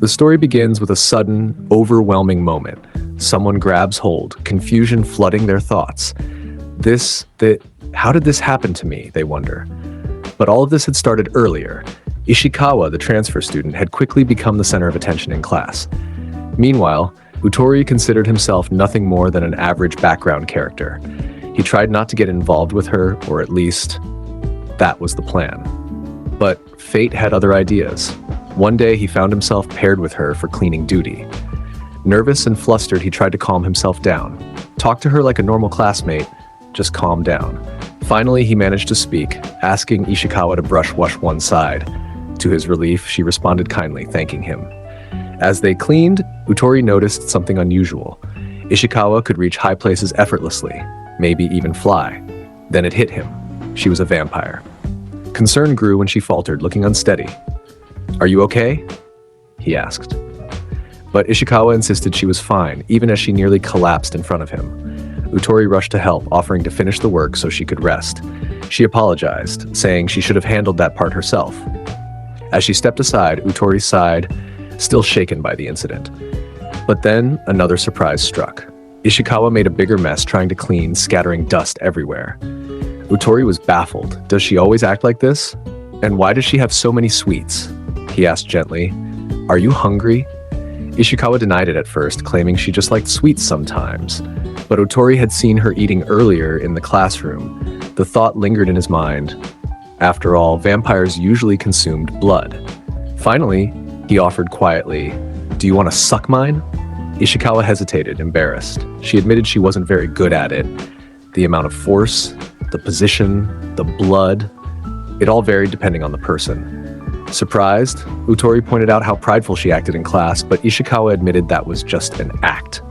The story begins with a sudden, overwhelming moment. Someone grabs hold, confusion flooding their thoughts. How did this happen to me, they wonder. But all of this had started earlier. Ishikawa, the transfer student, had quickly become the center of attention in class. Meanwhile, Utori considered himself nothing more than an average background character. He tried not to get involved with her, or at least, that was the plan. But fate had other ideas. One day he found himself paired with her for cleaning duty. Nervous and flustered, he tried to calm himself down. Talk to her like a normal classmate, just calm down. Finally, he managed to speak, asking Ishikawa to wash one side. To his relief, she responded kindly, thanking him. As they cleaned, Utori noticed something unusual. Ishikawa could reach high places effortlessly, maybe even fly. Then it hit him. She was a vampire. Concern grew when she faltered, looking unsteady. "Are you okay?" he asked. But Ishikawa insisted she was fine, even as she nearly collapsed in front of him. Utori rushed to help, offering to finish the work so she could rest. She apologized, saying she should have handled that part herself. As she stepped aside, Utori sighed, still shaken by the incident. But then another surprise struck. Ishikawa made a bigger mess trying to clean, scattering dust everywhere. Utori was baffled. Does she always act like this? And why does she have so many sweets? He asked gently. "Are you hungry?" Ishikawa denied it at first, claiming she just liked sweets sometimes. But Utori had seen her eating earlier in the classroom. The thought lingered in his mind. After all, vampires usually consumed blood. Finally, he offered quietly, "Do you want to suck mine?" Ishikawa hesitated, embarrassed. She admitted she wasn't very good at it. The amount of force, the position, the blood, it all varied depending on the person. Surprised, Utori pointed out how prideful she acted in class, but Ishikawa admitted that was just an act.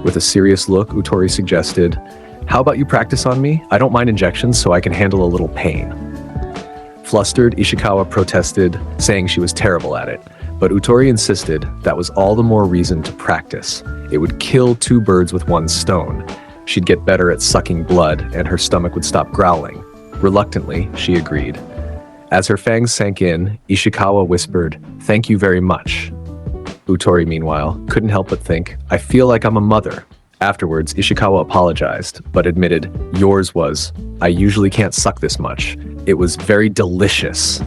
With a serious look, Utori suggested, "How about you practice on me? I don't mind injections so I can handle a little pain." Flustered, Ishikawa protested, saying she was terrible at it. But Utori insisted that was all the more reason to practice. It would kill two birds with one stone. She'd get better at sucking blood, and her stomach would stop growling. Reluctantly, she agreed. As her fangs sank in, Ishikawa whispered, "Thank you very much." Utori, meanwhile, couldn't help but think, "I feel like I'm a mother." Afterwards, Ishikawa apologized, but admitted, "Yours was. I usually can't suck this much. It was very delicious."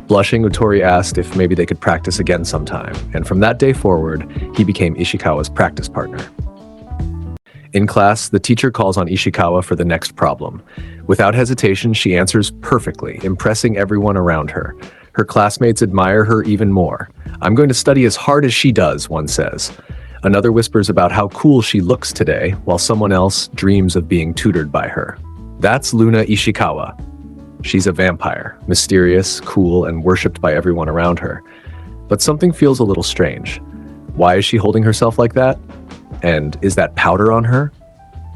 Blushing, Utori asked if maybe they could practice again sometime, and from that day forward, he became Ishikawa's practice partner. In class, the teacher calls on Ishikawa for the next problem. Without hesitation, she answers perfectly, impressing everyone around her. Her classmates admire her even more. "I'm going to study as hard as she does," one says. Another whispers about how cool she looks today, while someone else dreams of being tutored by her. That's Luna Ishikawa. She's a vampire, mysterious, cool, and worshipped by everyone around her. But something feels a little strange. Why is she holding herself like that? And is that powder on her?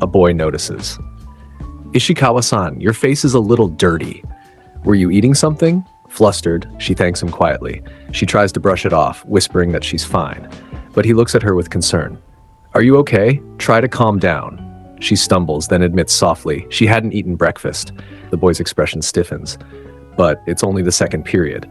A boy notices. "Ishikawa-san, your face is a little dirty. Were you eating something?" Flustered, she thanks him quietly. She tries to brush it off, whispering that she's fine. But he looks at her with concern. "Are you okay? Try to calm down." She stumbles, then admits softly she hadn't eaten breakfast. The boy's expression stiffens. But it's only the second period.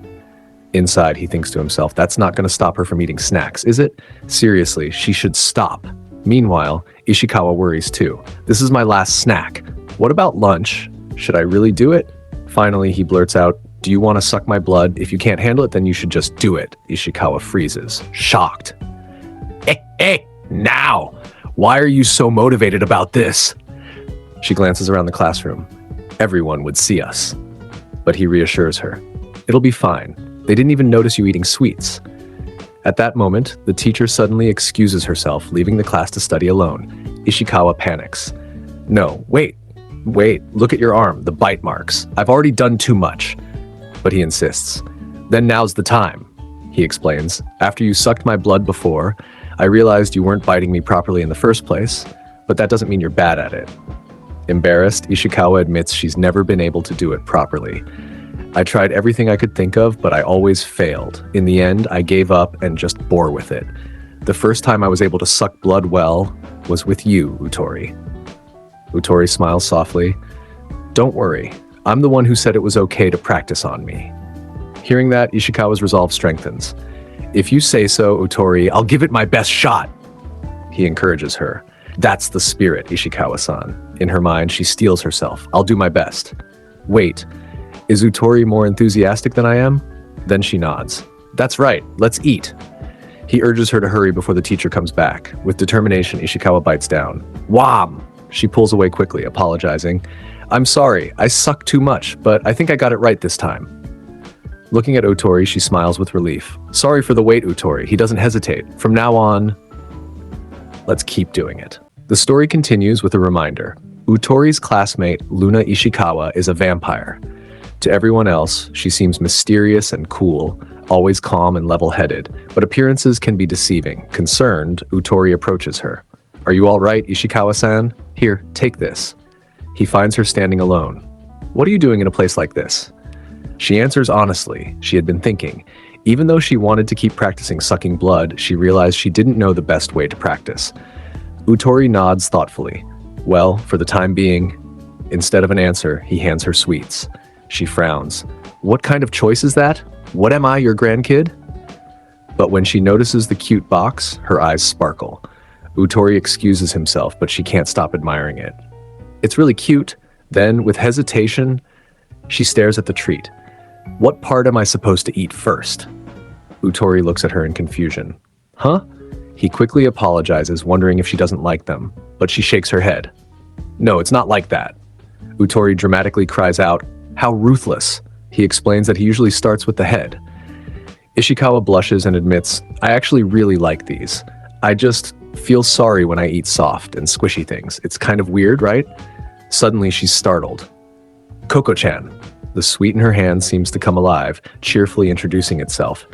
Inside, he thinks to himself, that's not going to stop her from eating snacks, is it? Seriously, she should stop. Meanwhile, Ishikawa worries too. "This is my last snack. What about lunch? Should I really do it?" Finally, he blurts out, "Do you want to suck my blood? If you can't handle it, then you should just do it." Ishikawa freezes, shocked. Hey, now! Why are you so motivated about this?" She glances around the classroom. Everyone would see us. But he reassures her. "It'll be fine. They didn't even notice you eating sweets." At that moment, the teacher suddenly excuses herself, leaving the class to study alone. Ishikawa panics. "No, wait, look at your arm, the bite marks. I've already done too much." But he insists. "Then now's the time," he explains. "After you sucked my blood before, I realized you weren't biting me properly in the first place, but that doesn't mean you're bad at it." Embarrassed, Ishikawa admits she's never been able to do it properly. "I tried everything I could think of, but I always failed. In the end, I gave up and just bore with it. The first time I was able to suck blood well was with you, Utori." Utori smiles softly. "Don't worry, I'm the one who said it was okay to practice on me." Hearing that, Ishikawa's resolve strengthens. If you say so, Utori, I'll give it my best shot. He encourages her. That's the spirit, Ishikawa-san. In her mind, she steels herself. I'll do my best. Wait, is Utori more enthusiastic than I am? Then she nods. That's right, let's eat. He urges her to hurry before the teacher comes back. With determination, Ishikawa bites down. Wham! She pulls away quickly, apologizing. I'm sorry, I suck too much, but I think I got it right this time. Looking at Utori, she smiles with relief. Sorry for the wait, Utori. He doesn't hesitate. From now on, let's keep doing it. The story continues with a reminder. Utori's classmate, Luna Ishikawa, is a vampire. To everyone else, she seems mysterious and cool, always calm and level-headed, but appearances can be deceiving. Concerned, Utori approaches her. Are you all right, Ishikawa-san? Here, take this. He finds her standing alone. What are you doing in a place like this? She answers honestly. She had been thinking. Even though she wanted to keep practicing sucking blood, she realized she didn't know the best way to practice. Utori nods thoughtfully. Well, for the time being, instead of an answer, he hands her sweets. She frowns. What kind of choice is that? What am I, your grandkid? But when she notices the cute box, her eyes sparkle. Utori excuses himself, but she can't stop admiring it. It's really cute. Then, with hesitation, she stares at the treat. What part am I supposed to eat first? Utori looks at her in confusion. Huh? He quickly apologizes, wondering if she doesn't like them, but she shakes her head. No, it's not like that. Utori dramatically cries out, How ruthless! He explains that he usually starts with the head. Ishikawa blushes and admits, I actually really like these. I just feel sorry when I eat soft and squishy things. It's kind of weird, right? Suddenly she's startled. Koko-chan. The sweet in her hand seems to come alive, cheerfully introducing itself.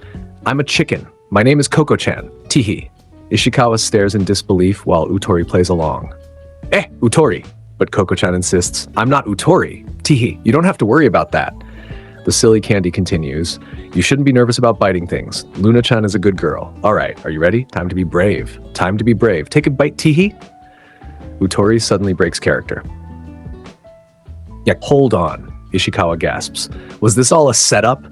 I'm a chicken. My name is Koko-chan. Teehee. Ishikawa stares in disbelief while Utori plays along. Utori. But Koko-chan insists, I'm not Utori. Teehee, you don't have to worry about that. The silly candy continues. You shouldn't be nervous about biting things. Luna-chan is a good girl. All right, are you ready? Time to be brave. Time to be brave. Take a bite, Teehee. Utori suddenly breaks character. Yeah, hold on, Ishikawa gasps. Was this all a setup?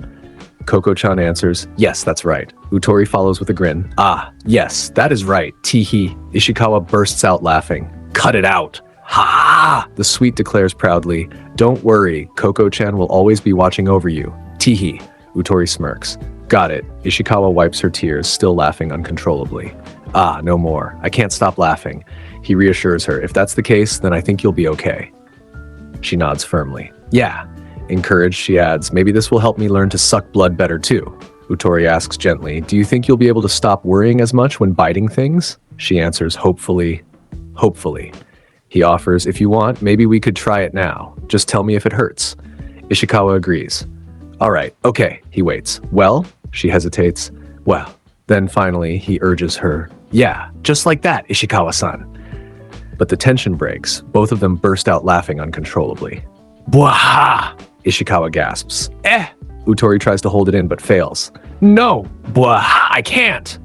Koko-chan answers, yes, that's right. Utori follows with a grin. Ah, yes, that is right, Teehee. Ishikawa bursts out laughing. Cut it out. Ha! The sweet declares proudly, don't worry, Koko-chan will always be watching over you. Teehee. Utori smirks. Got it. Ishikawa wipes her tears, still laughing uncontrollably. Ah, no more. I can't stop laughing. He reassures her, if that's the case, then I think you'll be okay. She nods firmly. Yeah. Encouraged, she adds, maybe this will help me learn to suck blood better too. Utori asks gently, do you think you'll be able to stop worrying as much when biting things? She answers, hopefully. Hopefully. He offers, if you want, maybe we could try it now. Just tell me if it hurts. Ishikawa agrees. All right, okay, he waits. Well? She hesitates. Well. Then finally, he urges her. Yeah, just like that, Ishikawa-san. But the tension breaks. Both of them burst out laughing uncontrollably. Bwaha! Ishikawa gasps. Utori tries to hold it in but fails. No! Bwaha! I can't!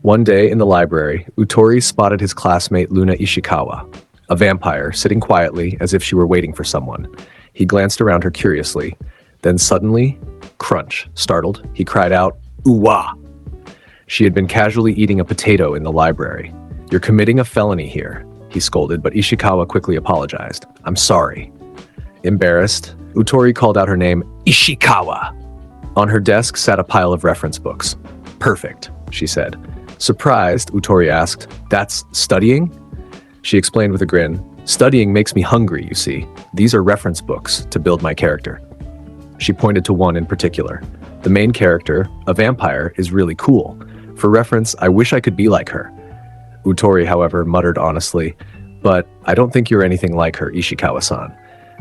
One day in the library, Utori spotted his classmate Luna Ishikawa, a vampire, sitting quietly as if she were waiting for someone. He glanced around her curiously. Then suddenly, crunch. Startled, he cried out, Uwa! She had been casually eating a potato in the library. You're committing a felony here, he scolded, but Ishikawa quickly apologized. I'm sorry. Embarrassed, Utori called out her name, Ishikawa. On her desk sat a pile of reference books. Perfect, she said. Surprised, Utori asked, that's studying? She explained with a grin, studying makes me hungry, you see. These are reference books to build my character. She pointed to one in particular. The main character, a vampire, is really cool. For reference, I wish I could be like her. Utori, however, muttered honestly, but I don't think you're anything like her, Ishikawa-san.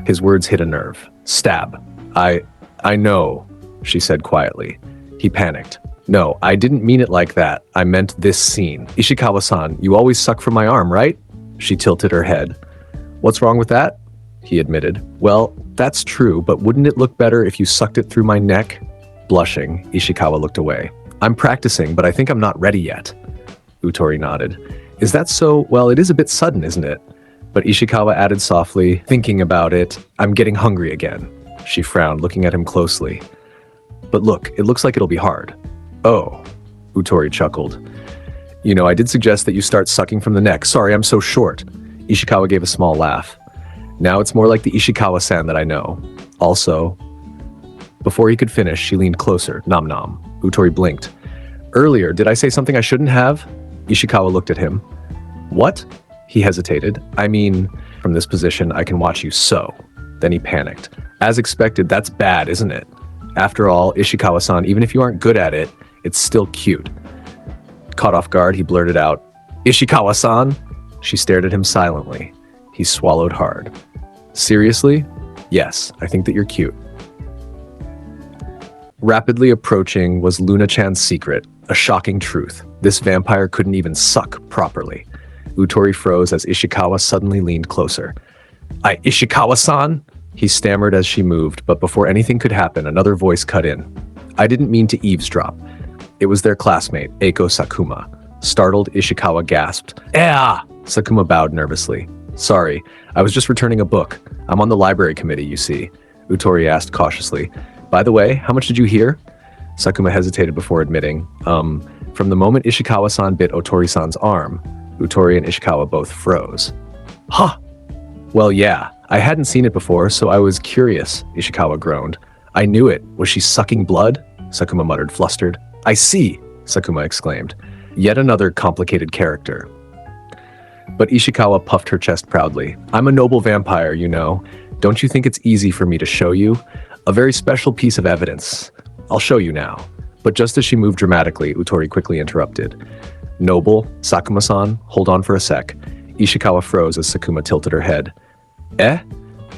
His words hit a nerve. Stab. I know, she said quietly. He panicked. No, I didn't mean it like that. I meant this scene. Ishikawa-san, you always suck from my arm, right? She tilted her head. What's wrong with that? He admitted. Well, that's true, but wouldn't it look better if you sucked it through my neck? Blushing, Ishikawa looked away. I'm practicing, but I think I'm not ready yet. Utori nodded. Is that so? Well, it is a bit sudden, isn't it? But Ishikawa added softly, thinking about it, I'm getting hungry again. She frowned, looking at him closely. But look, it looks like it'll be hard. Oh, Utori chuckled. You know, I did suggest that you start sucking from the neck. Sorry, I'm so short. Ishikawa gave a small laugh. Now it's more like the Ishikawa-san that I know. Also, before he could finish, she leaned closer. Nom nom. Utori blinked. Earlier, did I say something I shouldn't have? Ishikawa looked at him. What? He hesitated. I mean, from this position, I can watch you sew. Then he panicked. As expected, that's bad, isn't it? After all, Ishikawa-san, even if you aren't good at it, it's still cute. Caught off guard, he blurted out, Ishikawa-san? She stared at him silently. He swallowed hard. Seriously? Yes, I think that you're cute. Rapidly approaching was Luna-chan's secret, a shocking truth. This vampire couldn't even suck properly. Utori froze as Ishikawa suddenly leaned closer. Ishikawa-san? He stammered as she moved, but before anything could happen, another voice cut in. I didn't mean to eavesdrop. It was their classmate, Eiko Sakuma. Startled, Ishikawa gasped. Sakuma bowed nervously. Sorry, I was just returning a book. I'm on the library committee, you see. Utori asked cautiously. By the way, how much did you hear? Sakuma hesitated before admitting. From the moment Ishikawa-san bit Otori-san's arm, Utori and Ishikawa both froze. Huh! Well, yeah, I hadn't seen it before, so I was curious, Ishikawa groaned. I knew it. Was she sucking blood? Sakuma muttered, flustered. I see, Sakuma exclaimed. Yet another complicated character. But Ishikawa puffed her chest proudly. I'm a noble vampire, you know. Don't you think it's easy for me to show you? A very special piece of evidence. I'll show you now. But just as she moved dramatically, Utori quickly interrupted. Noble, Sakuma-san, hold on for a sec. Ishikawa froze as Sakuma tilted her head.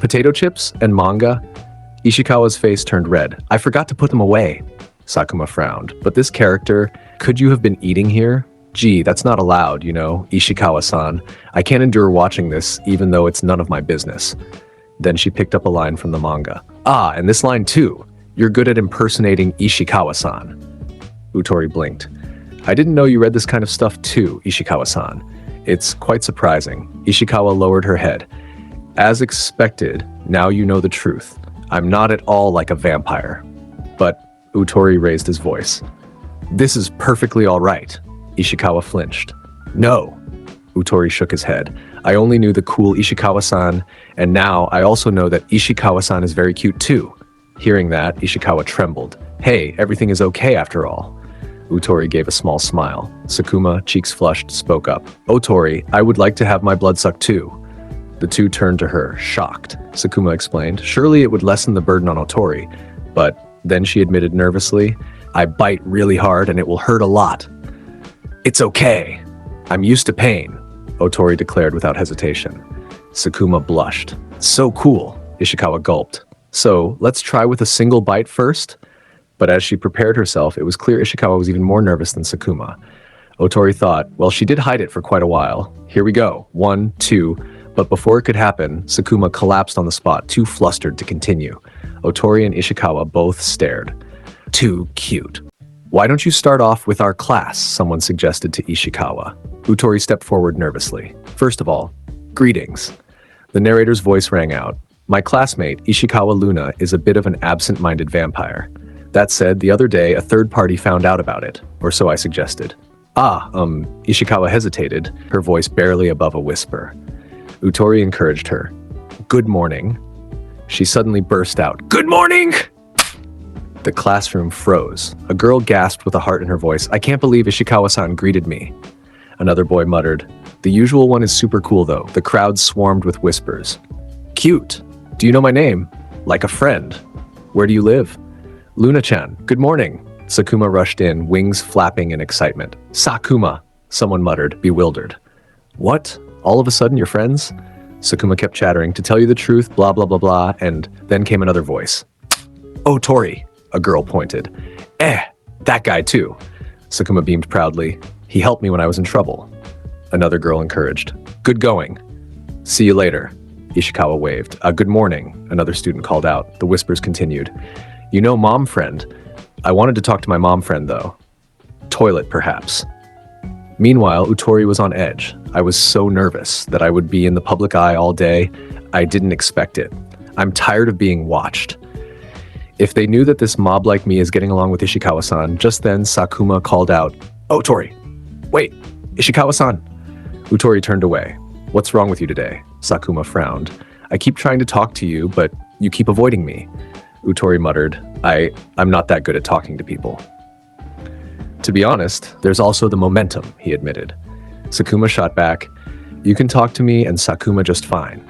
Potato chips and manga? Ishikawa's face turned red. I forgot to put them away. Sakuma frowned. But this character, could you have been eating here? Gee, that's not allowed, you know, Ishikawa-san. I can't endure watching this, even though it's none of my business. Then she picked up a line from the manga. And this line too. You're good at impersonating Ishikawa-san. Utori blinked. I didn't know you read this kind of stuff too, Ishikawa-san. It's quite surprising. Ishikawa lowered her head. As expected, now you know the truth. I'm not at all like a vampire. But Utori raised his voice. This is perfectly all right. Ishikawa flinched. No. Utori shook his head. I only knew the cool Ishikawa-san, and now I also know that Ishikawa-san is very cute too. Hearing that, Ishikawa trembled. Hey, everything is okay after all. Utori gave a small smile. Sakuma, cheeks flushed, spoke up. Otori, I would like to have my blood sucked too. The two turned to her, shocked. Sakuma explained, surely it would lessen the burden on Otori. But then she admitted nervously, I bite really hard and it will hurt a lot. It's okay. I'm used to pain, Otori declared without hesitation. Sakuma blushed. So cool, Ishikawa gulped. So, let's try with a single bite first? But as she prepared herself, it was clear Ishikawa was even more nervous than Sakuma. Otori thought, well, she did hide it for quite a while. Here we go. 1, 2. But before it could happen, Sakuma collapsed on the spot, too flustered to continue. Otori and Ishikawa both stared. Too cute. Why don't you start off with our class? Someone suggested to Ishikawa. Utori stepped forward nervously. First of all, greetings. The narrator's voice rang out. My classmate, Ishikawa Luna, is a bit of an absent-minded vampire. That said, the other day, a third party found out about it, or so I suggested. Ishikawa hesitated, her voice barely above a whisper. Utori encouraged her. Good morning. She suddenly burst out, Good morning! The classroom froze. A girl gasped with a heart in her voice. I can't believe Ishikawa-san greeted me. Another boy muttered. The usual one is super cool though. The crowd swarmed with whispers. Cute. Do you know my name? Like a friend. Where do you live? Luna-chan. Good morning. Sakuma rushed in, wings flapping in excitement. Sakuma, someone muttered, bewildered. What? All of a sudden you're friends? Sakuma kept chattering. To tell you the truth, blah, blah, blah, blah, and then came another voice. Oh, Tori, a girl pointed. That guy too. Sakuma beamed proudly. He helped me when I was in trouble. Another girl encouraged. Good going. See you later. Ishikawa waved. Good morning, another student called out. The whispers continued. You know, mom friend. I wanted to talk to my mom friend, though. Toilet, perhaps. Meanwhile, Utori was on edge. I was so nervous that I would be in the public eye all day. I didn't expect it. I'm tired of being watched. If they knew that this mob like me is getting along with Ishikawa-san, just then Sakuma called out, "Oh, Tori, wait, Ishikawa-san." Utori turned away. "What's wrong with you today?" Sakuma frowned. "I keep trying to talk to you, but you keep avoiding me." Utori muttered, I'm not that good at talking to people." "To be honest, there's also the momentum," he admitted. Sakuma shot back, "You can talk to me and Sakuma just fine."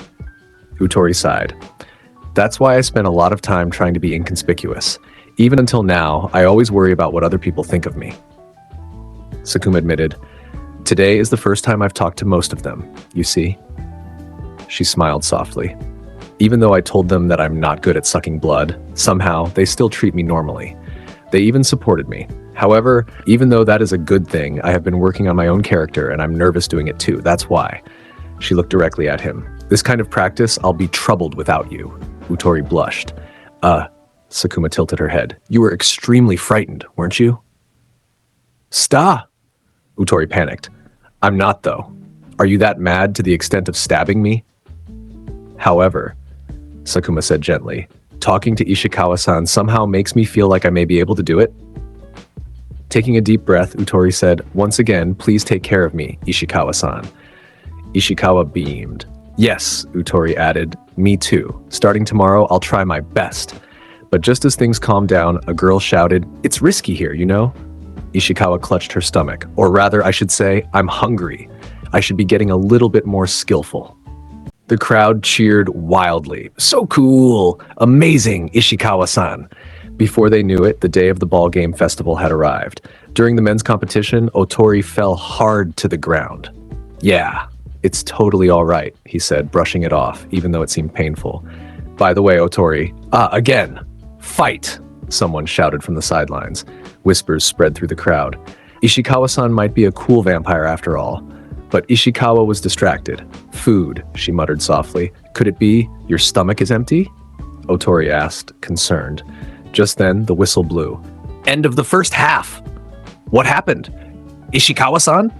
Utori sighed. "That's why I spent a lot of time trying to be inconspicuous. Even until now, I always worry about what other people think of me." Sakuma admitted, "Today is the first time I've talked to most of them, you see." She smiled softly. "Even though I told them that I'm not good at sucking blood, somehow they still treat me normally. They even supported me. However, even though that is a good thing, I have been working on my own character and I'm nervous doing it too. That's why." She looked directly at him. "This kind of practice, I'll be troubled without you." Utori blushed. Sakuma tilted her head. "You were extremely frightened, weren't you?" "Sta!" Utori panicked. "I'm not, though. Are you that mad to the extent of stabbing me?" "However," Sakuma said gently, "talking to Ishikawa-san somehow makes me feel like I may be able to do it." Taking a deep breath, Utori said, "Once again, please take care of me, Ishikawa-san." Ishikawa beamed. "Yes," Utori added, "me too. Starting tomorrow, I'll try my best." But just as things calmed down, a girl shouted, "It's risky here, you know?" Ishikawa clutched her stomach. "Or rather, I should say, I'm hungry. I should be getting a little bit more skillful." The crowd cheered wildly. "So cool! Amazing, Ishikawa-san!" Before they knew it, the day of the ball game festival had arrived. During the men's competition, Otori fell hard to the ground. "Yeah, it's totally all right," he said, brushing it off, even though it seemed painful. "By the way, Otori, again! Fight!" someone shouted from the sidelines. Whispers spread through the crowd. Ishikawa-san might be a cool vampire after all. But Ishikawa was distracted. "Food," she muttered softly. "Could it be your stomach is empty?" Otori asked, concerned. Just then, the whistle blew. "End of the first half!" "What happened? Ishikawa-san?"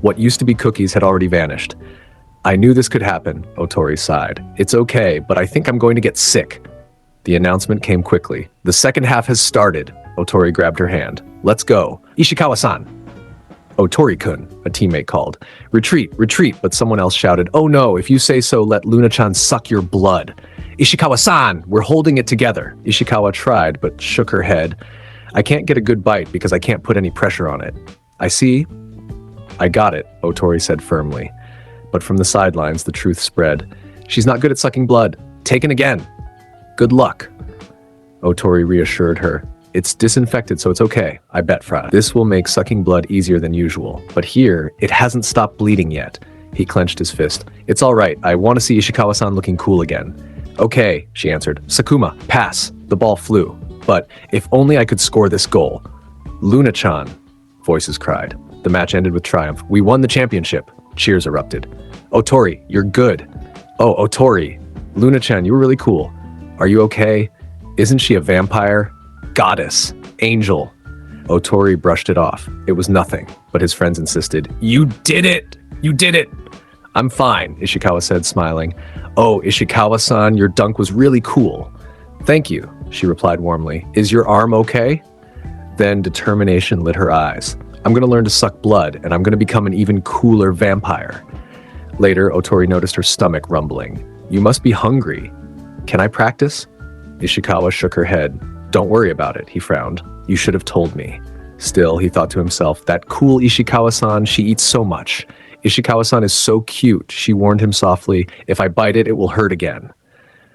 What used to be cookies had already vanished. "I knew this could happen," Otori sighed. "It's okay, but I think I'm going to get sick." The announcement came quickly. "The second half has started." Otori grabbed her hand. "Let's go. Ishikawa-san." "Otori-kun," a teammate called. "Retreat, retreat," but someone else shouted, "Oh no, if you say so, let Luna-chan suck your blood." "Ishikawa-san, we're holding it together." Ishikawa tried, but shook her head. "I can't get a good bite because I can't put any pressure on it." "I see." "I got it," Otori said firmly. But from the sidelines, the truth spread. "She's not good at sucking blood. Taken again." "Good luck." Otori reassured her. "It's disinfected, so it's okay. I bet, Fra. This will make sucking blood easier than usual. But here, it hasn't stopped bleeding yet." He clenched his fist. "It's all right. I want to see Ishikawa-san looking cool again." "Okay," she answered. "Sakuma, pass." The ball flew. "But if only I could score this goal." "Luna-chan," voices cried. The match ended with triumph. "We won the championship." Cheers erupted. "Otori, you're good." "Oh, Otori. Luna-chan, you were really cool. Are you okay? Isn't she a vampire? Goddess. Angel." Otori brushed it off. It was nothing, but his friends insisted. "You did it! You did it!" "I'm fine," Ishikawa said, smiling. "Oh, Ishikawa-san, your dunk was really cool." "Thank you," she replied warmly. "Is your arm okay?" Then determination lit her eyes. "I'm going to learn to suck blood, and I'm going to become an even cooler vampire." Later, Otori noticed her stomach rumbling. "You must be hungry. Can I practice?" Ishikawa shook her head. "Don't worry about it," he frowned. "You should have told me." Still, he thought to himself, that cool Ishikawa-san, she eats so much. Ishikawa-san is so cute, she warned him softly. "If I bite it, it will hurt again."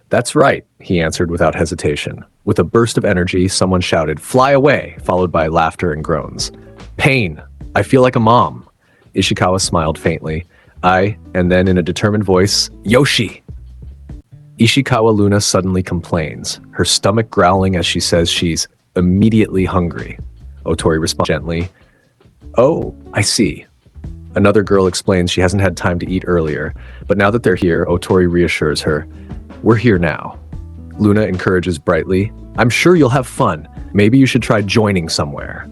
"That's right," he answered without hesitation. With a burst of energy, someone shouted, "Fly away," followed by laughter and groans. "Pain. I feel like a mom." Ishikawa smiled faintly. And then in a determined voice, "Yoshi!" Ishikawa Luna suddenly complains, her stomach growling as she says she's immediately hungry. Otori responds gently, "Oh, I see." Another girl explains she hasn't had time to eat earlier, but now that they're here, Otori reassures her, "We're here now." Luna encourages brightly, "I'm sure you'll have fun. Maybe you should try joining somewhere."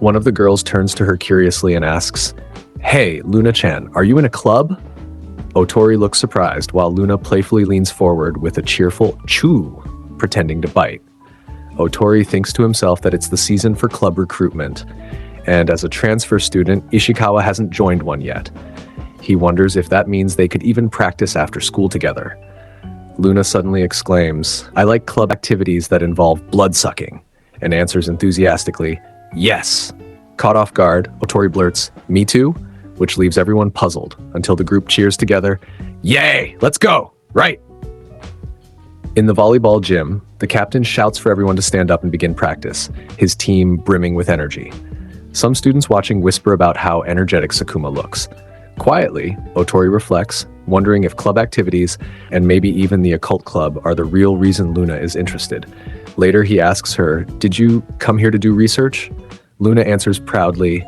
One of the girls turns to her curiously and asks, "Hey, Luna-chan, are you in a club?" Otori looks surprised while Luna playfully leans forward with a cheerful "choo." pretending to bite. Otori thinks to himself that it's the season for club recruitment, and as a transfer student, Ishikawa hasn't joined one yet. He wonders if that means they could even practice after school together. Luna suddenly exclaims, "I like club activities that involve blood-sucking," and answers enthusiastically, "Yes!" Caught off guard, Otori blurts, "Me too?" which leaves everyone puzzled until the group cheers together, "Yay! Let's go! Right!" In the volleyball gym, the captain shouts for everyone to stand up and begin practice, his team brimming with energy. Some students watching whisper about how energetic Sakuma looks. Quietly, Otori reflects, wondering if club activities, and maybe even the occult club, are the real reason Luna is interested. Later, he asks her, "Did you come here to do research?" Luna answers proudly,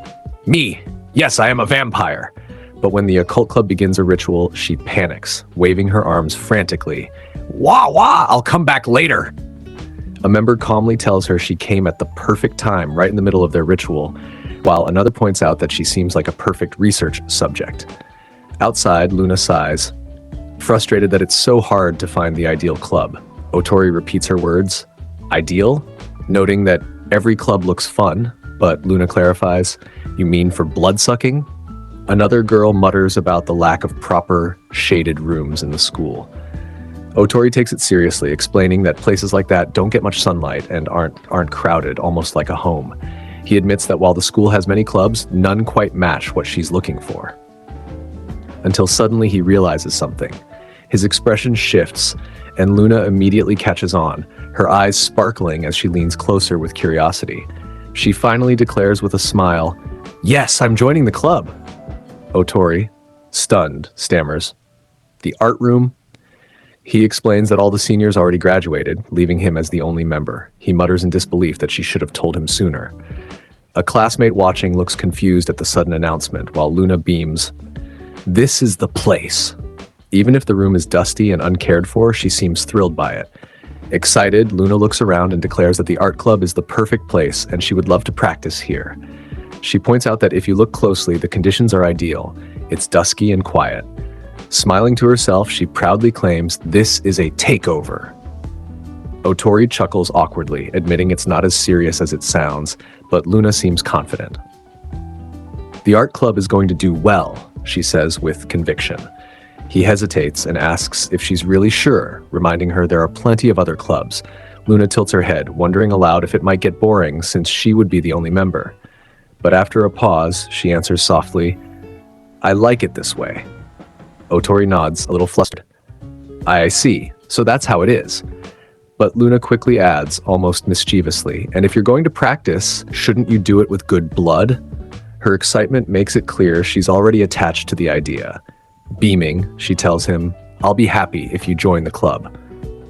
"Me! Yes, I am a vampire." But when the occult club begins a ritual, she panics, waving her arms frantically. "Wah wah, I'll come back later." A member calmly tells her she came at the perfect time, right in the middle of their ritual, while another points out that she seems like a perfect research subject. Outside, Luna sighs, frustrated that it's so hard to find the ideal club. Otori repeats her words, "Ideal?" noting that every club looks fun, but Luna clarifies, "You mean for blood-sucking?" Another girl mutters about the lack of proper, shaded rooms in the school. Otori takes it seriously, explaining that places like that don't get much sunlight and aren't crowded, almost like a home. He admits that while the school has many clubs, none quite match what she's looking for. Until suddenly he realizes something. His expression shifts, and Luna immediately catches on, her eyes sparkling as she leans closer with curiosity. She finally declares with a smile, "Yes, I'm joining the club." Otori, stunned, stammers, "The art room?" He explains that all the seniors already graduated, leaving him as the only member. He mutters in disbelief that she should have told him sooner. A classmate watching looks confused at the sudden announcement, while Luna beams, "This is the place." Even if the room is dusty and uncared for, she seems thrilled by it. Excited, Luna looks around and declares that the art club is the perfect place and she would love to practice here. She points out that if you look closely, the conditions are ideal. It's dusky and quiet. Smiling to herself, she proudly claims, "This is a takeover." Otori chuckles awkwardly, admitting it's not as serious as it sounds, but Luna seems confident. "The art club is going to do well," she says with conviction. He hesitates and asks if she's really sure, reminding her there are plenty of other clubs. Luna tilts her head, wondering aloud if it might get boring since she would be the only member. But after a pause, she answers softly, "I like it this way." Otori nods, a little flustered. "I see, so that's how it is." But Luna quickly adds, almost mischievously, "And if you're going to practice, shouldn't you do it with good blood?" Her excitement makes it clear she's already attached to the idea. Beaming, she tells him, "I'll be happy if you join the club."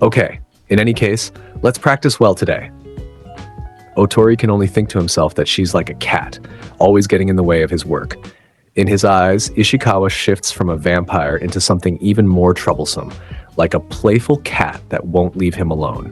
"Okay, in any case, let's practice well today." Otori can only think to himself that she's like a cat, always getting in the way of his work. In his eyes, Ishikawa shifts from a vampire into something even more troublesome, like a playful cat that won't leave him alone.